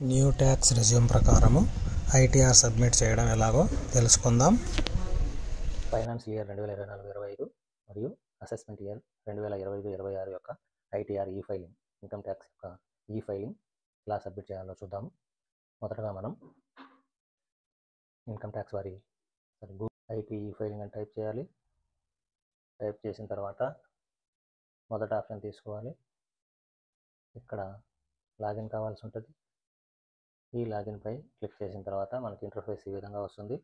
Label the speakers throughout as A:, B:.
A: New tax resume ప్రకారము ITR submit చేయడం ఎలాగో తెలుసుకుందాం.
B: ఫైనాన్స్ ఇయర్ 2024-25 మరియు అసెస్మెంట్ ఇయర్ 2025-26 యొక్క ఐటీఆర్ ఈ ఫైలింగ్, ఇన్కమ్ ట్యాక్స్ యొక్క ఈ ఫైలింగ్ ఎలా సబ్మిట్ చేయాలో చూద్దాము. మొదటగా మనం ఇన్కమ్ ట్యాక్స్ వారి ఐటీ ఈ ఫైలింగ్ అని టైప్ చేయాలి. టైప్ చేసిన తర్వాత మొదటి ఆప్షన్ తీసుకోవాలి. ఇక్కడ లాగిన్ కావాల్సి ఉంటుంది. ఈ లాగిన్ పై క్లిక్ చేసిన తర్వాత మనకి ఇంటర్ఫేస్ ఈ విధంగా వస్తుంది.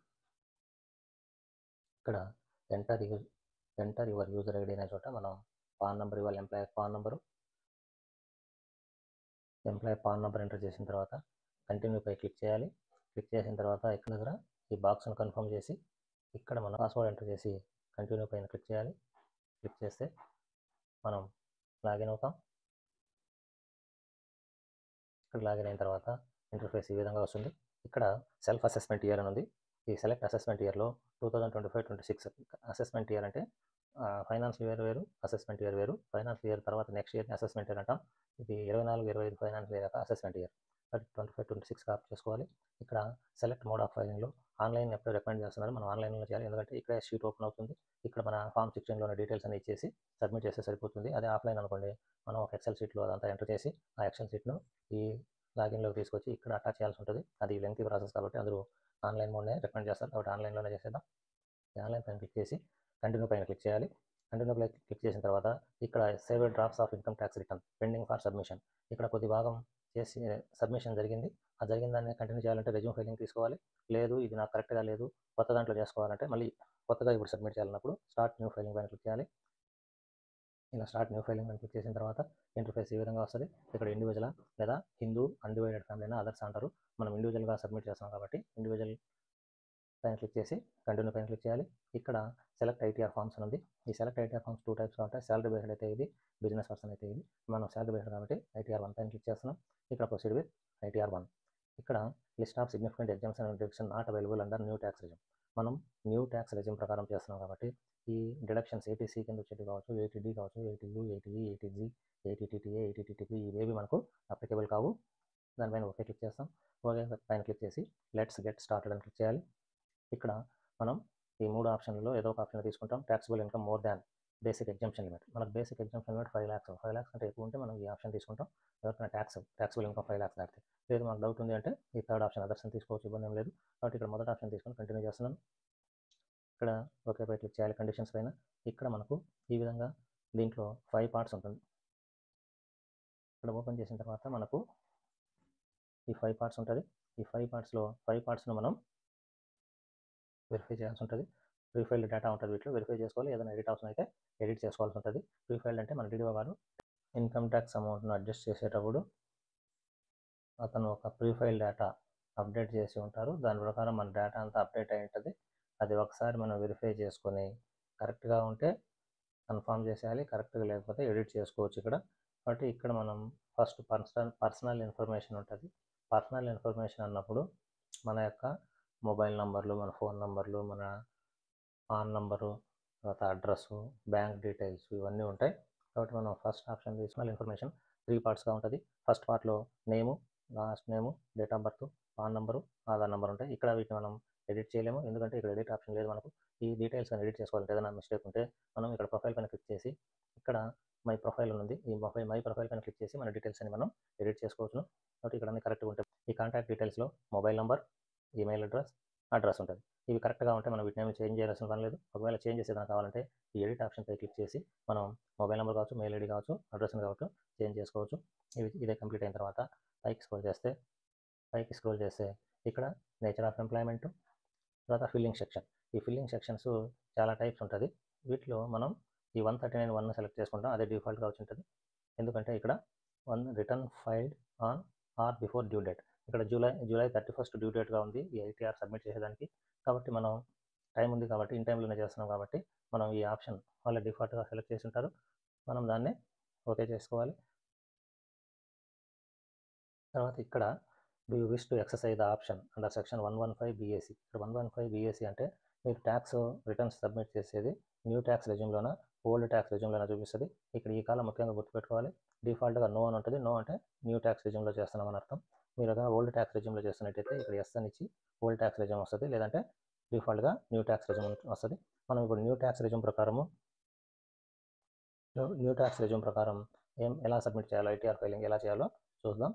B: ఇక్కడ ఎంటర్ యువర్ యూజర్ ఐడి అనే చోట మనం పాన్ నెంబర్ ఇవ్వాలి. ఎంప్లాయర్ పాన్ నెంబర్ ఎంటర్ చేసిన తర్వాత కంటిన్యూ పై క్లిక్ చేయాలి. క్లిక్ చేసిన తర్వాత ఇక్కడ దగ్గర ఈ బాక్స్ను కన్ఫర్మ్ చేసి ఇక్కడ మనం పాస్వర్డ్ ఎంటర్ చేసి కంటిన్యూ పైన క్లిక్ చేయాలి. క్లిక్ చేస్తే మనం లాగిన్ అవుతాం. ఇక్కడ లాగిన్ అయిన తర్వాత ఇంటర్ఫేస్ ఈ విధంగా వస్తుంది. ఇక్కడ సెల్ఫ్ అసెస్మెంట్ ఇయర్ అని ఉంది. ఈ సెలెక్ట్ అసెస్మెంట్ ఇయర్లో 2025-26 అసెస్మెంట్ ఇయర్ అంటే ఫైనాన్స్ ఇయర్ వేరు, అసెస్మెంట్ ఇయర్ వేరు. ఫైనాన్స్ ఇయర్ తర్వాత నెక్స్ట్ ఇయర్ని అసెస్మెంట్ ఇయర్ అంటాం. ఇది 24-25 ఫైనాన్స్ ఇయర్ యొక్క అసెస్మెంట్ ఇయర్. 25-26 ఆఫ్ చేసుకోవాలి. ఇక్కడ సెలెక్ట్ మోడ్ ఆఫ్ ఫైలింగ్లో ఆన్లైన్ ఎప్పుడు రికమెండ్ చేస్తున్నారు, మనం ఆన్లైన్లో చేయాలి. ఎందుకంటే ఇక్కడ షీట్ ఓపెన్ అవుతుంది. ఇక్కడ మన ఫామ్ 16లోని డీటెయిల్స్ అన్ని ఇచ్చేసి సబ్మిట్ చేస్తే సరిపోతుంది. అదే ఆఫ్లైన్ అనుకోండి, మనం ఒక ఎక్సెల్ షీట్లో అదంతా ఎంటర్ చేసి ఆ ఎక్సెల్ షీట్ను ఈ లాగిన్లోకి తీసుకొచ్చి ఇక్కడ అటాచ్ చేయాల్సి ఉంటుంది. అది లెంగ్తీ ప్రాసెస్ కాబట్టి అందరూ ఆన్లైన్ మోడ్నే రికమెండ్ చేస్తారు. కాబట్టి ఆన్లైన్లోనే చేసేద్దాం. ఆన్లైన్ పైన క్లిక్ చేసి కంటిన్యూ పైన క్లిక్ చేయాలి. కంటిన్యూ పైన క్లిక్ చేసిన తర్వాత ఇక్కడ saved drafts of income tax return pending for submission, ఇక్కడ కొద్ది భాగం చేసి సబ్మిషన్ జరిగింది. ఆ జరిగిన దాన్ని కంటిన్యూ చేయాలంటే రెజ్యూమ్ ఫైలింగ్ తీసుకోవాలి. లేదు ఇది నాకు కరెక్ట్గా లేదు, కొత్త దాంట్లో చేసుకోవాలంటే మళ్ళీ కొత్తగా ఇప్పుడు సబ్మిట్ చేయాలన్నప్పుడు స్టార్ట్ న్యూ ఫైలింగ్ పైన క్లిక్ చేయాలి. ఇలా స్టార్ట్ న్యూ ఫైలింగ్ అని క్లిక్ చేసిన తర్వాత ఇంటర్ఫేస్ ఈ విధంగా వస్తుంది. ఇక్కడ ఇండివిజువల్ లేదా హిందూ అన్డివైడెడ్ ఫ్యామిలీ అయినా అదర్స్ అంటారు. మనం ఇండివిజువల్గా సబ్మిట్ చేస్తాం కాబట్టి ఇండివిజువల్ పైన క్లిక్ చేసి కంటిన్యూ పైన క్లిక్ చేయాలి. ఇక్కడ సెలెక్ట్ ఐటీఆర్ ఫార్మ్స్ అని ఉంది. ఈ సెలెక్ట్ ఐటీఆర్ ఫార్మ్స్ 2 టైప్స్ ఉంటాయి. శాలరీ బేస్డ్ అయితే ఇది, బిజినెస్ పర్సన్ అయితే ఇది. మనం శాలరీ బేస్డ్ కాబట్టి ఐటీఆర్ 1 పైన క్లిక్ చేస్తున్నాం. ఇక్కడ ప్రొసీడ్ విత్ ఐటీఆర్ 1. ఇక్కడ list of significant exams and deduction not available under new tax resume. మనం న్యూ ట్యాక్స్ రెజ్యూమ్ ప్రకారం చేస్తున్నాం కాబట్టి ఈ డిడక్షన్స్ 80C కింద వచ్చేది కావచ్చు, 80D కావచ్చు, 80U, 80E, 80G, 80TTA, 80TTP ఇవేవి మనకు అప్లికేబుల్ కావు. దానిపైన ఓకే క్లిక్ చేస్తాం. ఓకే పైన క్లిక్ చేసి లెట్స్ గెట్ స్టార్టెడ్ అని క్లిక్ చేయాలి. ఇక్కడ మనం ఈ 3 ఆప్షన్లలో ఏదో ఒక ఆప్షన్ తీసుకుంటాం. Taxable income more than basic exemption limit. మనకు basic exemption limit 5 lakhs. 5 lakhs కంటే ఎక్కువ ఉంటే మనం ఈ ఆప్షన్ తీసుకుంటాం. ఎవరికైనా ట్యాక్సిబుల్ ఇన్కమ్ 5 lakhs దాటితే. లేదు మనకు డౌట్ ఉంది అంటే ఈ థర్డ్ ఆప్షన్ అదర్షన్ తీసుకోవచ్చు, ఇబ్బంది ఏం లేదు. కాబట్టి ఇక్కడ మొదటి ఆప్షన్ తీసుకొని కంటిన్యూ చేస్తున్నాను. ఇక్కడ ఓకే పై క్లిక్ చేయాలి కండిషన్స్ పైన. ఇక్కడ మనకు ఈ విధంగా దీంట్లో 5 parts ఉంటుంది. ఇక్కడ ఓపెన్ చేసిన తర్వాత మనకు ఈ 5 parts ఉంటుంది. ఈ 5 partsలో 5 partsను మనం వెరిఫై చేయాల్సి ఉంటుంది. ప్రీఫైల్డ్ డేటా ఉంటుంది. వీటిలో వెరిఫై చేసుకోవాలి. ఏదైనా ఎడిట్ ఆప్షన్ అయితే ఎడిట్ చేసుకోవాల్సి ఉంటుంది. ప్రీఫైల్డ్ అంటే మన డీడీఓ గారు ఇన్కమ్ ట్యాక్స్ అమౌంట్ను అడ్జస్ట్ చేసేటప్పుడు అతను ఒక ప్రీఫైల్ డేటా అప్డేట్ చేసి ఉంటారు. దాని ప్రకారం మన డేటా అంతా అప్డేట్ అయి ఉంటుంది. అది ఒకసారి మనం వెరిఫై చేసుకొని కరెక్ట్గా ఉంటే కన్ఫర్మ్ చేసేయాలి, కరెక్ట్గా లేకపోతే ఎడిట్ చేసుకోవచ్చు ఇక్కడ. కాబట్టి ఇక్కడ మనం ఫస్ట్ పర్సనల్ ఇన్ఫర్మేషన్ ఉంటుంది. పర్సనల్ ఇన్ఫర్మేషన్ అన్నప్పుడు మన యొక్క మొబైల్ నంబర్లు, మన ఫోన్ నంబర్లు, మన పాన్ నంబరు, తర్వాత అడ్రస్సు, బ్యాంక్ డీటెయిల్స్ ఇవన్నీ ఉంటాయి. కాబట్టి మనం ఫస్ట్ ఆప్షన్ పర్సనల్ ఇన్ఫర్మేషన్ 3 partsగా ఉంటుంది. ఫస్ట్ పార్ట్లో name, last name, date of birth, PAN number, Aadhaar number ఉంటాయి. ఇక్కడ వీటిని మనం ఎడిట్ చేయలేము, ఎందుకంటే ఇక్కడ ఎడిట్ ఆప్షన్ లేదు మనకు. ఈ డీటెయిల్స్ అని ఎడిట్ చేసుకోవాలంటే ఏదైనా మిస్టేక్ ఉంటే మనం ఇక్కడ ప్రొఫైల్ పైన క్లిక్ చేసి ఇక్కడ మై ప్రొఫైల్ ఉంది. ఈ మై ప్రొఫైల్ పైన క్లిక్ చేసి మన డీటెయిల్స్ అని మనం ఎడిట్ చేసుకోవచ్చు. కాబట్టి ఇక్కడ అన్ని కరెక్ట్గా ఉంటాయి. ఈ కాంటాక్ట్ డీటెయిల్స్లో మొబైల్ నంబర్, ఈమెయిల్ అడ్రస్ ఉంటుంది. ఇవి కరెక్ట్గా ఉంటే మనం వీటిని ఏమి చేంజ్ చేయాల్సిన పని లేదు. ఒకవేళ చేంజ్ చేసేదాకా కావాలంటే ఈ ఎడిట్ ఆప్షన్పై క్లిక్ చేసి మనం మొబైల్ నెంబర్ కావచ్చు, మెయిల్ ఐడి కావచ్చు, అడ్రస్ని కావచ్చు చేంజ్ చేసుకోవచ్చు. ఇదే కంప్లీట్ అయిన తర్వాత పైకి స్క్రోల్ చేస్తే ఇక్కడ నేచర్ ఆఫ్ ఎంప్లాయ్మెంట్, తర్వాత ఫిల్లింగ్ సెక్షన్. ఈ ఫిల్లింగ్ సెక్షన్స్ చాలా టైప్స్ ఉంటుంది. వీటిలో మనం ఈ 139(1) సెలెక్ట్ చేసుకుంటాం. అదే డిఫాల్ట్గా వచ్చి ఉంటుంది. ఎందుకంటే ఇక్కడ return filed on are before due date. ఇక్కడ జూలై 31st డ్యూ డేట్గా ఉంది ఈ ఐటీఆర్ సబ్మిట్ చేసేదానికి. కాబట్టి మనం టైం ఉంది కాబట్టి ఇన్ టైంలోనే చేస్తున్నాం కాబట్టి మనం ఈ ఆప్షన్ వాళ్ళ డిఫాల్ట్గా సెలెక్ట్ చేసి ఉంటారు. మనం దాన్ని ఓకే చేసుకోవాలి. తర్వాత ఇక్కడ do you wish to exercise the option under section 115 BAC. ఇక్కడ 115 BAC అంటే మీరు ట్యాక్స్ రిటర్న్స్ సబ్మిట్ చేసేది న్యూ ట్యాక్స్ రెజ్యూమ్లోనా, ఓల్డ్ ట్యాక్స్ రెజ్యూమ్లోనా చూపిస్తుంది. ఇక్కడ ఈ కాలం ముఖ్యంగా గుర్తుపెట్టుకోవాలి. డిఫాల్ట్గా నో అని ఉంటుంది. నో అంటే న్యూ ట్యాక్స్ రెజ్యూమ్లో చేస్తున్నామని అర్థం. మీరు ఓల్డ్ ట్యాక్స్ రెజ్యూమ్లో చేస్తున్నట్టయితే ఇక్కడ ఎస్ అని ఇచ్చి ఓల్డ్ ట్యాక్స్ రెజ్యూమ్ వస్తుంది, లేదంటే డిఫాల్ట్గా న్యూ ట్యాక్స్ రెజ్యూమ్ వస్తుంది. మనం ఇప్పుడు న్యూ ట్యాక్స్ రెజ్యూమ్ ప్రకారం ఎలా సబ్మిట్ చేయాలో, ఐటీఆర్ ఫైలింగ్ ఎలా చేయాలో చూద్దాం.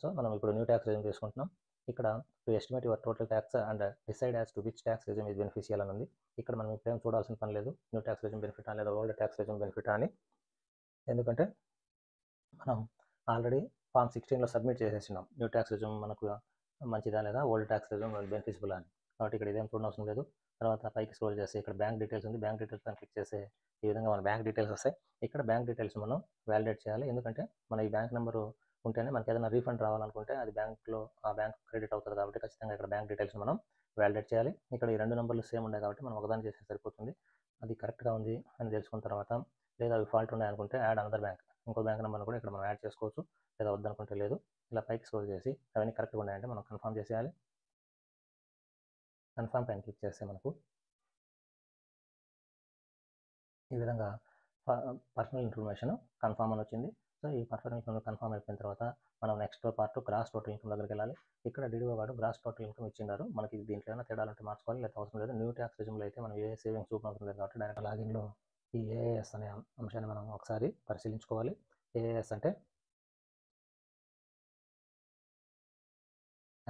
B: సో మనం ఇప్పుడు న్యూ ట్యాక్స్ రెజ్యూమ్ చేసుకుంటున్నాం. ఇక్కడ to estimate your total tax and decide as to which tax resume is beneficial అని ఉంది. ఇక్కడ మనం ఇప్పుడేం చూడాల్సిన పని లేదు, న్యూ ట్యాక్స్ రెజ్యూమ్ బెనిఫిటా లేదా ఓల్డ్ ట్యాక్స్ రెజ్యూమ్ బెనిఫిటా అని. ఎందుకంటే మనం ఆల్రెడీ ఫామ్ 16లో సబ్మిట్ చేసేసినాం న్యూ ట్యాక్స్ రెజ్యూమ్ మనకు మంచిదా లేదా, ఓల్డ్ ట్యాక్స్ రెజ్యూమ్ బెనిఫిషియబుల్ అని. కాబట్టి ఇక్కడ ఇదేం చూడనవసరం లేదు. తర్వాత పైకి స్క్రోల్ చేసి ఇక్కడ బ్యాంక్ డీటెయిల్స్ ఉంది, బ్యాంక్ డీటెయిల్స్ అని క్లిక్ చేస్తే ఈ విధంగా మన బ్యాంక్ డీటెయిల్స్ వస్తాయి. ఇక్కడ బ్యాంక్ డీటెయిల్స్ మనం వ్యాలిడేట్ చేయాలి. ఎందుకంటే మన ఈ బ్యాంక్ నెంబరు ఉంటేనే మనకి ఏదైనా రీఫండ్ రావాలనుకుంటే అది బ్యాంక్లో ఆ బ్యాంక్ క్రెడిట్ అవుతుంది. కాబట్టి ఖచ్చితంగా ఇక్కడ బ్యాంక్ డీటెయిల్స్ మనం వ్యాలిడేట్ చేయాలి. ఇక్కడ ఈ 2 నెంబర్లు సేమ్ ఉన్నాయి కాబట్టి మనం ఒకదాన్ని చేస్తే సరిపోతుంది. అది కరెక్ట్గా ఉంది అని తెలుసుకున్న తర్వాత, లేదా అవి ఫాల్ట్ ఉన్నాయి అనుకుంటే యాడ్ అనదర్ బ్యాంక్, ఇంకో బ్యాంక్ నెంబర్ని కూడా ఇక్కడ మనం యాడ్ చేసుకోవచ్చు, లేదా వద్దనుకుంటే లేదు. ఇలా పైకి స్క్రోల్ చేసి అవన్నీ కరెక్ట్గా ఉన్నాయంటే మనం కన్ఫర్మ్ చేసేయాలి. కన్ఫర్మ్ పైన క్లిక్ చేస్తే మనకు ఈ విధంగా పర్సనల్ ఇన్ఫర్మేషన్ కన్ఫర్మ్ అని వచ్చింది. సో ఈ పర్సనల్ ఇన్ఫర్మేషన్ కన్ఫర్మ్ అయిపోయిన తర్వాత మనం next part gross total income దగ్గరికి వెళ్ళాలి. ఇక్కడ డిడిఓ వాడు గ్రాస్ టోటల్ ఇన్కమ్ ఇచ్చినారు. మనకి దీంట్లో ఏమైనా తేడాలు ఉంటే మార్చుకోవాలి, లేదా అవసరం లేదు. న్యూ ట్యాక్స్ రెజ్యూమ్లో అయితే మనం ఏ సేవింగ్స్ అవసరం లేదు కాబట్టి డైరెక్ట్ లాగిన్లో ఈ ఏఏఎస్ అనే అంశాన్ని మనం ఒకసారి పరిశీలించుకోవాలి. ఏఏఎస్ అంటే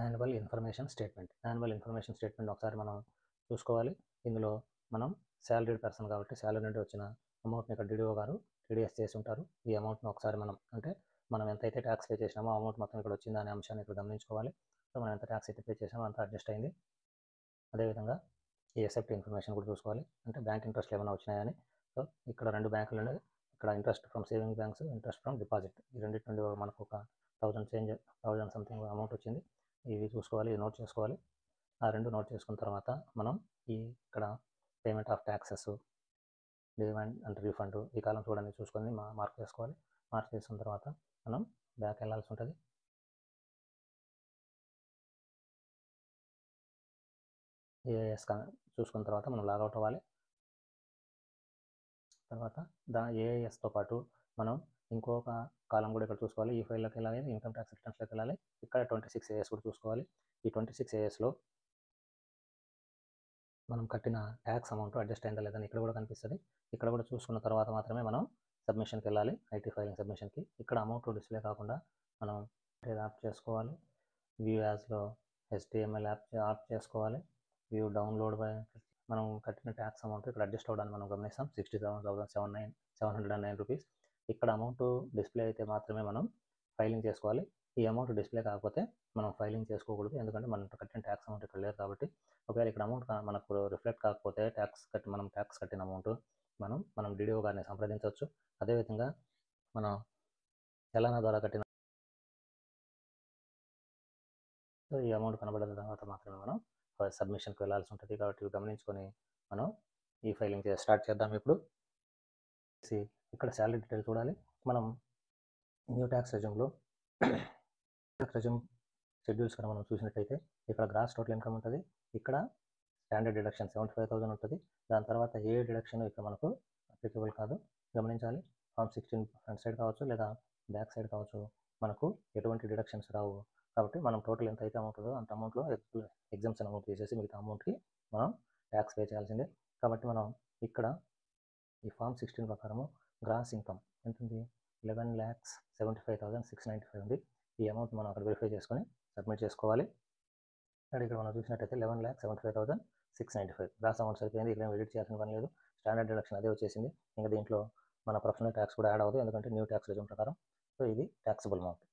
B: annual information statement. Annual information statement ఒకసారి మనం చూసుకోవాలి. ఇందులో మనం శాలరీడ్ పర్సన్ కాబట్టి శాలరీ నుండి వచ్చిన అమౌంట్ని ఇక్కడ డిడిఓ గారు టీడీఎస్ చేసి ఉంటారు. ఈ అమౌంట్ని ఒకసారి మనం ఎంతైతే ట్యాక్స్ పే చేసినామో అమౌంట్ మొత్తం ఇక్కడ వచ్చిందా అనే అంశాన్ని ఇక్కడ గమనించుకోవాలి. సో మనం ఎంత ట్యాక్స్ అయితే పే చేసామో అంత అడ్జస్ట్ అయింది. అదేవిధంగా ఈ ఎసెప్ట్ ఇన్ఫర్మేషన్ కూడా చూసుకోవాలి, అంటే బ్యాంక్ ఇంట్రెస్ట్లు ఏమైనా వచ్చినాయని. సో ఇక్కడ 2 బ్యాంకులు ఉన్నాయి. ఇక్కడ interest from saving banks, interest from deposit, ఈ రెండింటి నుండి మనకు ఒక 1000 సంథింగ్ అమౌంట్ వచ్చింది. ఇవి చూసుకోవాలి, ఇవి నోట్ చేసుకోవాలి. ఆ 2 నోట్ చేసుకున్న తర్వాత మనం ఇక్కడ payment of taxes, demand and refund ఈ కాలం చూడండి చూసుకొని మార్క్ చేసుకోవాలి. మార్క్ చేసుకున్న తర్వాత మనం బ్యాక్ వెళ్ళాల్సి ఉంటుంది. ఏఎస్ చూసుకున్న తర్వాత మనం లాగౌట్ అవ్వాలి. తర్వాత ఏఐఎస్తో పాటు మనం ఇంకొక కాలం కూడా ఇక్కడ చూసుకోవాలి. ఈ ఫైల్లోకి వెళ్ళాలి, ఇన్కమ్ ట్యాక్స్ రిటర్న్స్లోకి వెళ్ళాలి. ఇక్కడ 26 ఏఎస్ కూడా చూసుకోవాలి. ఈ 26 ఏఎస్లో మనం కట్టిన ట్యాక్స్ అమౌంట్ అడ్జస్ట్ అయిందా లేదని ఇక్కడ కూడా కనిపిస్తుంది. ఇక్కడ కూడా చూసుకున్న తర్వాత మాత్రమే మనం సబ్మిషన్కి వెళ్ళాలి, ఐటీ ఫైలింగ్ సబ్మిషన్కి. ఇక్కడ అమౌంట్ డిస్ప్లే కాకుండా మనం యాప్ చేసుకోవాలి. వ్యూ యాజ్లో HTML యాప్ చేసుకోవాలి. వ్యూ డౌన్లోడ్ బై మనం కట్టిన ట్యాక్స్ అమౌంట్ ఇక్కడ అడ్జస్ట్ అవ్వడానికి మనం గమనిస్తాం 67,709 రూపీస్. ఇక్కడ అమౌంట్ డిస్ప్లే అయితే మాత్రమే మనం ఫైలింగ్ చేసుకోవాలి. ఈ అమౌంట్ డిస్ప్లే కాకపోతే మనం ఫైలింగ్ చేసుకోకూడదు, ఎందుకంటే మనం కట్టిన ట్యాక్స్ అమౌంట్ ఇక్కడ లేదు కాబట్టి. ఒకవేళ ఇక్కడ అమౌంట్ మనకు రిఫ్లెక్ట్ కాకపోతే మనం ట్యాక్స్ కట్టిన అమౌంట్ మనం డిడిఓ గారిని సంప్రదించవచ్చు. అదేవిధంగా మనం చలానా ద్వారా కట్టిన ఈ అమౌంట్ కనబడిన తర్వాత మాత్రమే మనం సబ్మిషన్కి వెళ్ళాల్సి ఉంటుంది. కాబట్టి ఇవి గమనించుకొని మనం ఈ ఫైలింగ్ స్టార్ట్ చేద్దాం. ఇప్పుడు ఇక్కడ శాలరీ డీటెయిల్ చూడాలి. మనం న్యూ ట్యాక్స్ రెజ్యూమ్లో ట్యాక్స్ రెజ్యూమ్ షెడ్యూల్స్ కనుక మనం చూసినట్టయితే ఇక్కడ గ్రాస్ టోటల్ ఇన్కమ్ ఉంటుంది. ఇక్కడ స్టాండర్డ్ డిడక్షన్ 75,000 ఉంటుంది. దాని తర్వాత ఏ డిడక్షన్ ఇక్కడ మనకు అప్లికబుల్ కాదు, గమనించాలి. ఫామ్ 16 ఫ్రంట్ సైడ్ కావచ్చు లేదా బ్యాక్ సైడ్ కావచ్చు, మనకు ఎటువంటి డిడక్షన్స్ రావు. కాబట్టి మనం టోటల్ ఎంత అయితే అమౌంట్ ఉందో అంత అమౌంట్లో ఎగ్జామ్షన్ అమౌంట్ తీసేసి మిగతా అమౌంట్కి మనం ట్యాక్స్ పే చేయాల్సిందే. కాబట్టి మనం ఇక్కడ ఈ ఫామ్ 16 ప్రకారము గ్రాస్ ఇన్కమ్ ఎంత ఉంది, 11,75,695 ఉంది. ఈ అమౌంట్ మనం అక్కడ వెరిఫై చేసుకొని సబ్మిట్ చేసుకోవాలి. అండ్ ఇక్కడ మనం చూసినట్టయితే 11,75,695 గ్రాస్ అమౌంట్ సరిపోయింది. ఇక్కడ ఎడిట్ చేయాల్సిన పని లేదు. స్టాండర్డ్ డిడక్షన్ అదే వచ్చేసింది. ఇంకా దీంట్లో మన ప్రొఫెషనల్ ట్యాక్స్ కూడా యాడ్ అవ్వదు, ఎందుకంటే న్యూ ట్యాక్స్ రెజ్యూమ్ ప్రకారం. సో ఇది ట్యాక్సిబుల్ అమౌంట్.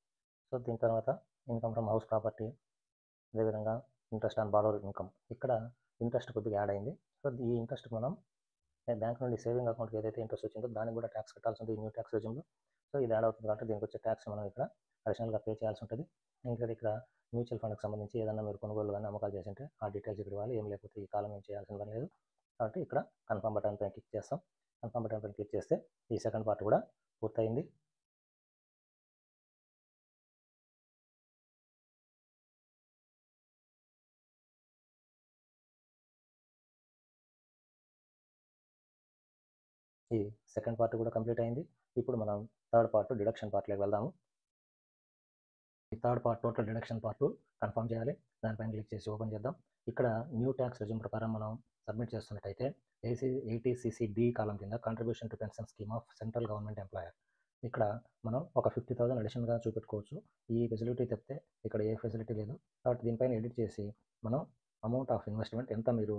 B: సో దీని తర్వాత ఇన్కమ్ ఫ్రమ్ హౌస్ ప్రాపర్టీ, అదేవిధంగా ఇంట్రెస్ట్ ఆన్ బారోడ్ ఇన్కమ్. ఇక్కడ ఇంట్రెస్ట్ కొద్దిగా యాడ్ అయింది. సో ఈ ఇంట్రెస్ట్ మనం బ్యాంక్ నుండి సేవింగ్ అకౌంట్కి ఏదైతే ఇంట్రెస్ట్ వచ్చిందో దానికి కూడా ట్యాక్స్ కట్టాల్సి ఉంటుంది న్యూ ట్యాక్స్ రెజ్యూమ్లో. సో ఇది యాడ్ అవుతుంది కాబట్టి దీనికి వచ్చే ట్యాక్స్ మనం ఇక్కడ అడిషనల్గా పే చేయాల్సి ఉంటుంది. ఇక్కడ మ్యూచువల్ ఫండ్కి సంబంధించి ఏదైనా మీరు కొనుగోలు కానీ అమ్మకాలు చేసింటే ఆ డీటెయిల్స్ ఇక్కడ ఇవ్వాలి. ఏం లేకపోతే ఈ కాలం ఏం చేయాల్సిన పని లేదు. కాబట్టి ఇక్కడ కన్ఫర్మ్ బటన్ పైన క్లిక్ చేస్తాం. కన్ఫర్మ్ బటన్ పైన క్లిక్ చేస్తే ఈ సెకండ్ పార్ట్ కూడా పూర్తయింది. ఈ సెకండ్ పార్ట్ కూడా కంప్లీట్ అయింది. ఇప్పుడు మనం థర్డ్ పార్ట్ డిడక్షన్ పార్ట్లోకి వెళ్దాము. ఈ third part total deduction part confirm చేయాలి. దానిపైన క్లిక్ చేసి ఓపెన్ చేద్దాం. ఇక్కడ న్యూ ట్యాక్స్ రెజ్యూమ్ ప్రకారం మనం సబ్మిట్ చేస్తున్నట్టయితే 80CC డి కాలం కింద contribution to pension scheme of central government employer. ఇక్కడ మనం ఒక 50,000 అడిషనల్గా చూపెట్టుకోవచ్చు. ఈ ఫెసిలిటీ తప్పితే ఇక్కడ ఏ ఫెసిలిటీ లేదు. కాబట్టి దీనిపైన ఎడిట్ చేసి మనం అమౌంట్ ఆఫ్ ఇన్వెస్ట్మెంట్ ఎంత మీరు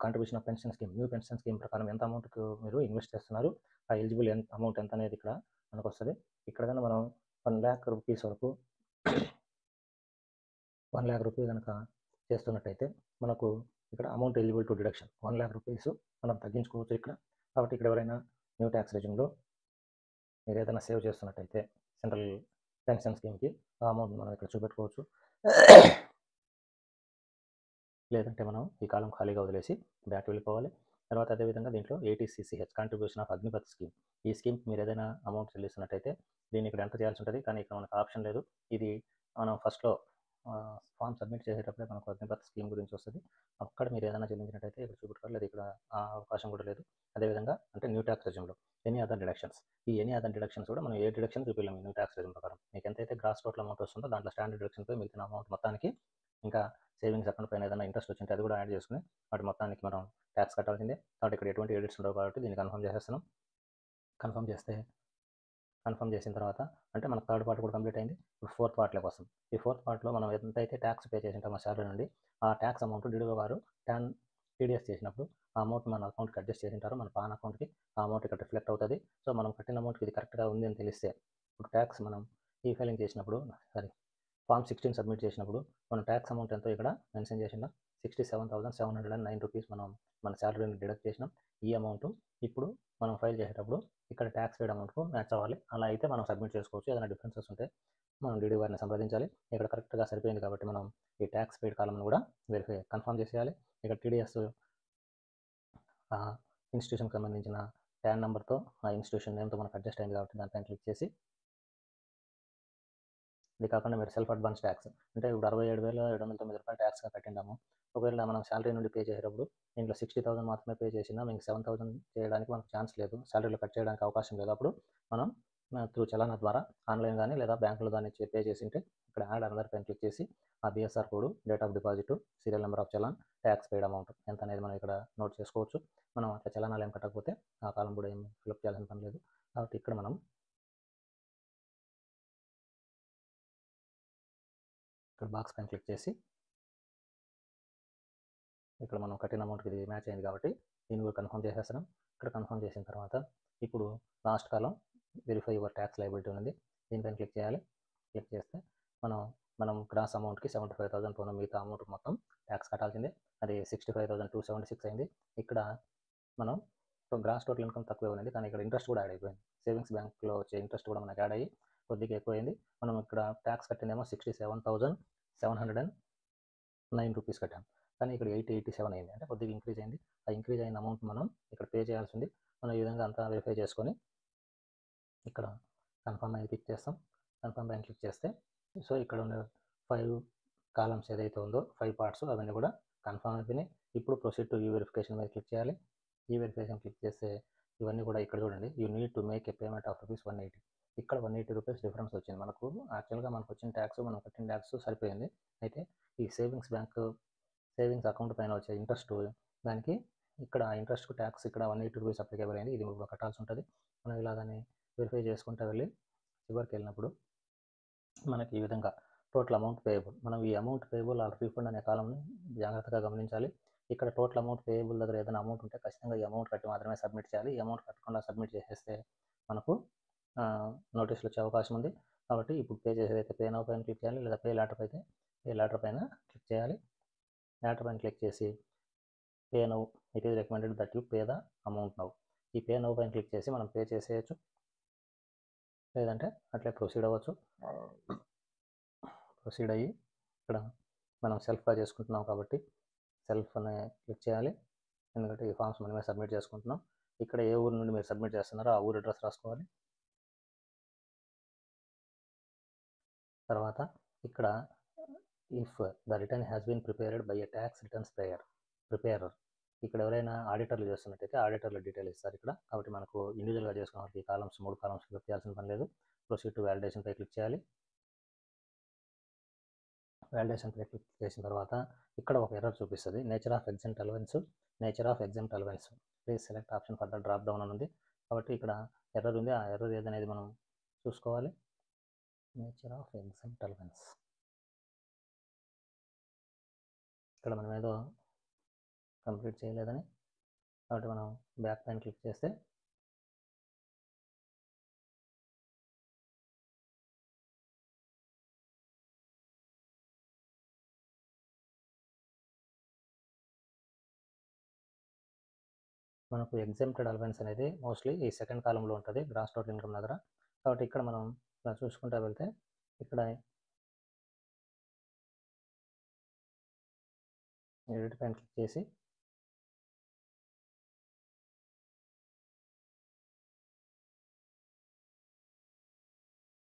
B: contribution of pension scheme new pension scheme ప్రకారం ఎంత అమౌంట్కు మీరు ఇన్వెస్ట్ చేస్తున్నారు, ఆ ఎలిజిబుల్ అమౌంట్ ఎంత అనేది ఇక్కడ మనకు వస్తుంది. ఇక్కడ కన్నా మనం 1,00,000 రూపీస్ వరకు 1,00,000 రూపీస్ కనుక చేస్తున్నట్టయితే మనకు ఇక్కడ amount eligible to deduction 1,00,000 rupees మనం తగ్గించుకోవచ్చు ఇక్కడ. కాబట్టి ఇక్కడ ఎవరైనా న్యూ ట్యాక్స్ రెజ్యూమ్లో మీరు ఏదైనా సేవ్ చేస్తున్నట్టయితే సెంట్రల్ పెన్షన్ స్కీమ్కి ఆ అమౌంట్ మనం ఇక్కడ చూపెట్టుకోవచ్చు. లేదంటే మనం ఈ కాలం ఖాళీగా వదిలేసి బ్యాక్ వెళ్ళిపోవాలి. తర్వాత అదేవిధంగా దీంట్లో 80CCH contribution of Agnipath scheme, ఈ స్కీమ్కి మీరు ఏదైనా అమౌంట్ చెల్లిస్తున్నట్టయితే దీన్ని ఇక్కడ ఎంటర్ చేయాల్సి ఉంటుంది. కానీ ఇక్కడ మనకు ఆప్షన్ లేదు. ఇది మనం ఫస్ట్లో ఫామ్ సబ్మిట్ చేసేటప్పుడే మనకు అగ్నిపత్ స్కీమ్ గురించి వస్తుంది. అక్కడ మీరు ఏదైనా చెల్లించినట్టయితే ఇక్కడ చూపెట్టుకోవాలి. లేదు ఇక్కడ ఆ అవకాశం కూడా లేదు. అదేవిధంగా అంటే న్యూ ట్యాక్స్ రెజ్యూమ్లో ఎనీ అదర్ డిడక్షన్స్, ఈ ఎనీ అదర్ డిడక్షన్స్ కూడా మనం ఏ డిడక్షన్ చూపించాం న్యూ ట్యాక్స్ రెజ్యూమ్ ప్రకారం. మీకు ఎంతైతే గ్రాస్ టోటల్ అమౌంట్ వస్తుందో దాంట్లో స్టాండర్డ్ డిడక్షన్పై మిగిలిన అమౌంట్ మొత్తానికి ఇంకా సేవింగ్స్ అకౌంట్ పైన ఏదైనా ఇంట్రెస్ట్ వచ్చింటే అది కూడా యాడ్ చేసుకుని వాటి మొత్తానికి మనం ట్యాక్స్ కట్టాల్సిందే. కాబట్టి ఇక్కడ ఎటువంటి ఎడిట్స్ ఉండవు కాబట్టి దీన్ని కన్ఫర్మ్ చేసేస్తున్నాం. కన్ఫర్మ్ చేసిన తర్వాత అంటే మనకు థర్డ్ పార్ట్ కూడా కంప్లీట్ అయింది. ఇప్పుడు ఫోర్త్ పార్ట్లోకి వస్తుంది. ఈ ఫోర్త్ పార్ట్లో మనం ఎంతైతే ట్యాక్స్ పే చేసి ఉంటాం మా శాలరీ నుండి, ఆ ట్యాక్స్ అమౌంట్ డిడిఓ గారు TDS చేసినప్పుడు ఆ అమౌంట్ మన అకౌంట్కి అడ్జస్ట్ చేసి ఉంటారు. మన పాన్ అకౌంట్కి ఆ అమౌంట్ ఇక్కడ రిఫ్లెక్ట్ అవుతుంది. సో మనం కట్టిన అమౌంట్కి ఇది కరెక్ట్గా ఉంది అని తెలిస్తే ఇప్పుడు ట్యాక్స్ మనం ఈ ఫైలింగ్ చేసినప్పుడు ఫామ్ 16 సబ్మిట్ చేసినప్పుడు మనం ట్యాక్స్ అమౌంట్ ఎంతో ఇక్కడ మెన్షన్ చేసిన 67,709 రూపీస్ మనం మన శాలరీని డిడక్ట్ చేసినాం. ఈ అమౌంట్ ఇప్పుడు మనం ఫైల్ చేసేటప్పుడు ఇక్కడ ట్యాక్స్ పేడ్ అమౌంట్కు మ్యాచ్ అవ్వాలి. అలా అయితే మనం సబ్మిట్ చేసుకోవచ్చు. ఏదైనా డిఫరెన్సెస్ ఉంటే మనం డీడీ వారిని సంప్రదించాలి. ఇక్కడ కరెక్ట్గా సరిపోయింది కాబట్టి మనం ఈ ట్యాక్స్ పేడ్ కాలంను కూడా కన్ఫర్మ్ చేసేయాలి. ఇక్కడ TDS ఇన్స్టిట్యూషన్కి సంబంధించిన ట్యాన్ నెంబర్తో ఆ ఇన్స్టిట్యూషన్ నేమ్తో మనకు అడ్జస్ట్ అయింది కాబట్టి దానిపైన క్లిక్ చేసి, ఇది కాకుండా మీరు సెల్ఫ్ అడ్వాన్స్ ట్యాక్స్ అంటే ఇప్పుడు 67,709 రూపాయలు ట్యాక్స్గా కట్టిండాము. ఒకవేళ మనం శాలరీ నుండి పే చేసేటప్పుడు దీంట్లో 60,000 మాత్రమే పే చేసినా మీకు 7,000 చేయడానికి మనకు ఛాన్స్ లేదు, శాలరీలో కట్ చేయడానికి అవకాశం లేదు. అప్పుడు మనం త్రూ చలానా ద్వారా ఆన్లైన్ కానీ లేదా బ్యాంకులో దాన్ని పే చేసి ఉంటే ఇక్కడ యాడ్ అనదర్ పైన క్లిక్ చేసి ఆ BSR code, date of deposit, serial number of challan, tax paid amount ఎంత అనేది మనం ఇక్కడ నోట్ చేసుకోవచ్చు. మనం అట్లా చలానాలు ఏం కట్టకపోతే ఆ కాలం కూడా ఏం ఫిల్అప్ చేయాల్సిన పని లేదు. కాబట్టి ఇక్కడ మనం ఇక్కడ బాక్స్ పైన క్లిక్ చేసి ఇక్కడ మనం కట్టిన అమౌంట్కి ఇది మ్యాచ్ అయింది కాబట్టి దీన్ని కూడా కన్ఫర్మ్ చేసేస్తున్నాం. ఇక్కడ కన్ఫర్మ్ చేసిన తర్వాత ఇప్పుడు last column verify your tax liability ఉంది. దీనిపైన క్లిక్ చేయాలి. క్లిక్ చేస్తే మనం గ్రాస్ అమౌంట్కి 75,000 పోయిన మిగతా అమౌంట్ మొత్తం ట్యాక్స్ కట్టాల్సిందే. అది 65,276 అయింది. ఇక్కడ మనం గ్రాస్ టోటల్ ఇన్కమ్ తక్కువే ఉంది కానీ ఇక్కడ ఇంట్రెస్ట్ కూడా యాడ్ అయిపోయింది. సేవింగ్స్ బ్యాంక్లో వచ్చే ఇంట్రెస్ట్ కూడా మనకు యాడ్ అయ్యి కొద్దిగా ఎక్కువైంది. మనం ఇక్కడ ట్యాక్స్ కట్టిందేమో 67,709 రూపీస్ కట్టాం కానీ ఇక్కడ 887 అయింది. అంటే కొద్దిగా ఇంక్రీజ్ అయింది. ఆ ఇంక్రీజ్ అయిన అమౌంట్ మనం ఇక్కడ పే చేయాల్సి ఉంది. మనం ఈ విధంగా అంతా వెరిఫై చేసుకొని ఇక్కడ కన్ఫర్మ్ అని క్లిక్ చేస్తాం. కన్ఫర్మ్ అని క్లిక్ చేస్తే సో ఇక్కడ ఉన్న 5 కాలమ్స్ ఏదైతే ఉందో 5 పార్ట్స్ అవన్నీ కూడా కన్ఫర్మ్ అయిపోయినాయి. ఇప్పుడు ప్రొసీడ్ టు ఈ వెరిఫికేషన్ మీద క్లిక్ చేయాలి. ఈ వెరిఫికేషన్ క్లిక్ చేస్తే ఇవన్నీ కూడా ఇక్కడ చూడండి, you need to make a payment of ₹180. ఇక్కడ 180 రూపీస్ డిఫరెన్స్ వచ్చింది. మనకు యాక్చువల్గా మనకు వచ్చిన ట్యాక్స్ మనం కట్టిన ట్యాక్స్ సరిపోయింది. అయితే ఈ సేవింగ్స్ అకౌంట్ పైన వచ్చే ఇంట్రెస్ట్ దానికి ఇక్కడ ఇంట్రెస్ట్కు ట్యాక్స్ ఇక్కడ 180 రూపీస్ అప్లికేబుల్ అయింది. ఇది ఇప్పుడు కట్టాల్సి ఉంటుంది. మనం ఇలాగని వెరిఫై చేసుకుంటూ వెళ్ళి చివరికి వెళ్ళినప్పుడు మనకి ఈ విధంగా టోటల్ అమౌంట్ పేయబుల్, మనం ఈ అమౌంట్ పేయబుల్ ఆర్ రీఫండ్ అనే కాలంని జాగ్రత్తగా గమనించాలి. ఇక్కడ టోటల్ అమౌంట్ పేయబుల్ దగ్గర ఏదైనా అమౌంట్ ఉంటే ఖచ్చితంగా ఈ అమౌంట్ కట్టి మాత్రమే సబ్మిట్ చేయాలి. ఈ అమౌంట్ కట్టకుండా సబ్మిట్ చేసేస్తే మనకు నోటీసులు వచ్చే అవకాశం ఉంది. కాబట్టి ఇప్పుడు పే చేసేదైతే పే నౌ పైన క్లిక్ చేయాలి, లేదా పే లాటర్ అయితే పే లాటర్ పైన క్లిక్ చేయాలి. లాటర్ పైన క్లిక్ చేసి pay now, it is recommended that you pay the amount now, ఈ పే నౌ పైన క్లిక్ చేసి మనం పే చేసేయచ్చు, లేదంటే అట్లే ప్రొసీడ్ అవ్వచ్చు. ప్రొసీడ్ అయ్యి ఇక్కడ మనం సెల్ఫ్గా చేసుకుంటున్నాం కాబట్టి సెల్ఫ్ అనే క్లిక్ చేయాలి. ఎందుకంటే ఈ ఫామ్స్ మనమే సబ్మిట్ చేసుకుంటున్నాం. ఇక్కడ ఏ ఊరు నుండి మీరు సబ్మిట్ చేస్తున్నారో ఆ ఊరు అడ్రస్ రాసుకోవాలి. తర్వాత ఇక్కడ if the return has been prepared by a tax returns preparer, ఇక్కడ ఎవరైనా ఆడిటర్లు చేస్తున్నట్టయితే ఆడిటర్ల డీటెయిల్ ఇస్తారు ఇక్కడ. కాబట్టి మనకు ఇండివిజువల్గా చేసుకున్న ఈ కాలమ్స్ 3 కాలమ్స్ ఫిల్ చేయాల్సిన పని లేదు. ప్రొసీడ్ టు వ్యాలిడేషన్ పై క్లిక్ చేయాలి. వ్యాలిడేషన్ పై క్లిక్ చేసిన తర్వాత ఇక్కడ ఒక ఎర్రర్ చూపిస్తుంది, nature of exempt allowance, nature of exempt allowance, please select option for the drop down అని ఉంది. కాబట్టి ఇక్కడ ఎర్రర్ ఉంది, ఆ ఎర్రర్ ఏదనేది మనం చూసుకోవాలి. నేచర్ ఆఫ్ ఎగ్జామ్ట్ అలవెన్స్, ఇక్కడ మనం ఏదో కంప్లీట్ చేయలేదని, కాబట్టి మనం బ్యాక్ పైన క్లిక్ చేస్తే మనకు ఎగ్జామ్టెడ్ అలవెన్స్ అనేది మోస్ట్లీ ఈ సెకండ్ కాలంలో ఉంటుంది గ్రాస్ టోటల్ ఇన్కమ్ దగ్గర. కాబట్టి ఇక్కడ మనం ఇలా చూసుకుంటూ వెళ్తే ఇక్కడ ఎడిట్ పైన క్లిక్ చేసి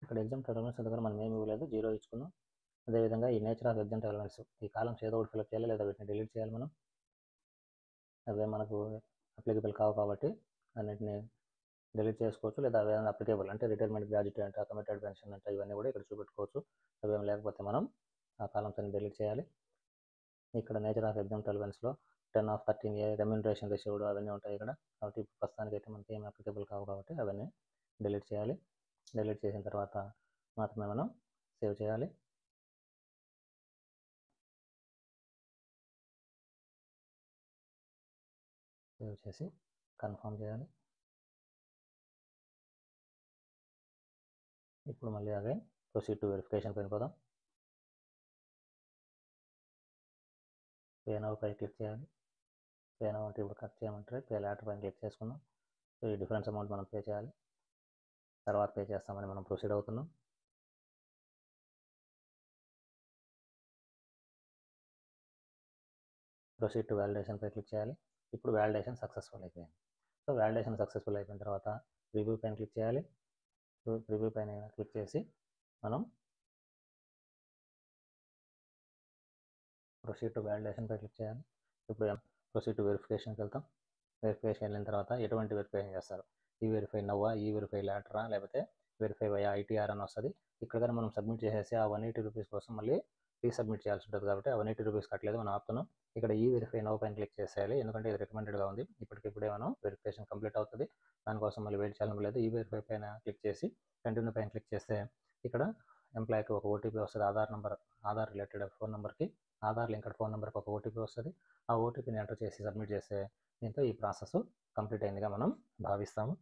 B: ఇక్కడ ఎగ్జామ్టెడ్ అలవెన్స్ దగ్గర మనం ఏమి ఇవ్వలేదు, 0 ఇచ్చుకున్నాం. అదేవిధంగా ఈ నేచర్ ఆఫ్ ఎగ్జామ్టెడ్ అలవెన్స్, ఈ కాలమ్స్ ఏదో ఒకటి ఫిల్అప్ చేయాలి లేదా వీటిని డిలీట్ చేయాలి మనం. అవే మనకు అప్లికబుల్ కావు కాబట్టి అన్నింటిని డిలీట్ చేసుకోవచ్చు, లేదా అవి అప్లికేబుల్ అంటే రిటైర్మెంట్ గ్రాడ్యుయేట్ అంటే కమిటెడ్ పెన్షన్ అంటే ఇవన్నీ కూడా ఇక్కడ చూపెట్టుకోవచ్చు. అవేం లేకపోతే మనం ఆ కాలమ్స్ అన్ని డిలీట్ చేయాలి. ఇక్కడ నేచర్ ఆఫ్ ఎగ్జామ్ట్ అలవెన్స్లో 10/13 రెమ్యూనరేషన్ రిసీవ్డ్ అవన్నీ ఉంటాయి ఇక్కడ. కాబట్టి ప్రస్తుతానికి అయితే మనకి ఏం అప్లికేబుల్ కావు కాబట్టి అవన్నీ డిలీట్ చేయాలి. డిలీట్ చేసిన తర్వాత మాత్రమే మనం సేవ్ చేయాలి. సేవ్ చేసి కన్ఫర్మ్ చేయాలి. ఇప్పుడు మళ్ళీ అగైన్ ప్రొసీడ్ టు వెరిఫికేషన్ పైన పోదాం. పే నౌ పై క్లిక్ చేయాలి. పే నౌ అంటే ఇప్పుడు కట్ చేయమంటారు, పే లాటర్ పైన క్లిక్ చేసుకుందాం. సో ఈ డిఫరెన్స్ అమౌంట్ మనం పే చేయాలి, తర్వాత పే చేస్తామని మనం ప్రొసీడ్ అవుతున్నాం. ప్రొసీడ్ టు వ్యాలిడేషన్ పై క్లిక్ చేయాలి. ఇప్పుడు వ్యాలిడేషన్ సక్సెస్ఫుల్ అయిపోయింది. సో వ్యాలిడేషన్ సక్సెస్ఫుల్ అయిపోయిన తర్వాత రివ్యూ పైన క్లిక్ చేయాలి. రివ్యూ పైన క్లిక్ చేసి మనం ప్రొసీడ్ టు వ్యాలిడేషన్ పై క్లిక్ చేయాలి. ఇప్పుడు ప్రొసీడ్ టు వెరిఫికేషన్కి వెళ్తాం. వెరిఫికేషన్ వెళ్ళిన తర్వాత ఎటువంటి వెరిఫికేషన్ చేస్తారు, ఈ వెరిఫై నవ్వా, ఈ వెరిఫై లాటరా, లేకపోతే వెరిఫై వయా ఐటీఆర్ అని వస్తుంది. ఇక్కడ కానీ మనం సబ్మిట్ చేసేసి ఆ 180 రూపీస్ కోసం మళ్ళీ రీసబ్మిట్ చేయాల్సి ఉంటుంది. కాబట్టి ఆ 180 రూపీస్ కట్టలేదు, మనం ఆపుతున్నాం. ఇక్కడ ఈ వెరిఫై నవ్ పైన క్లిక్ చేసేయాలి, ఎందుకంటే ఇది రికమెండెడ్గా ఉంది. ఇప్పటికిప్పుడే మనం వెరిఫికేషన్ కంప్లీట్ అవుతుంది, దానికోసం మళ్ళీ వెయిట్ చేయాలని లేదు. ఈ వెరిఫై పైన క్లిక్ చేసి కంటిన్యూ పైన క్లిక్ చేస్తే ఇక్కడ ఎంప్లాయ్కి ఒక ఓటీపీ వస్తుంది, ఆధార్ రిలేటెడ్ ఫోన్ నెంబర్కి, ఆధార్ లింక్డ్ ఫోన్ నెంబర్కి ఒక ఓటీపీ వస్తుంది. ఆ ఓటీపీని ఎంటర్ చేసి సబ్మిట్ చేస్తే దీంతో ఈ ప్రాసెస్ కంప్లీట్ అయిందిగా మనం భావిస్తాము.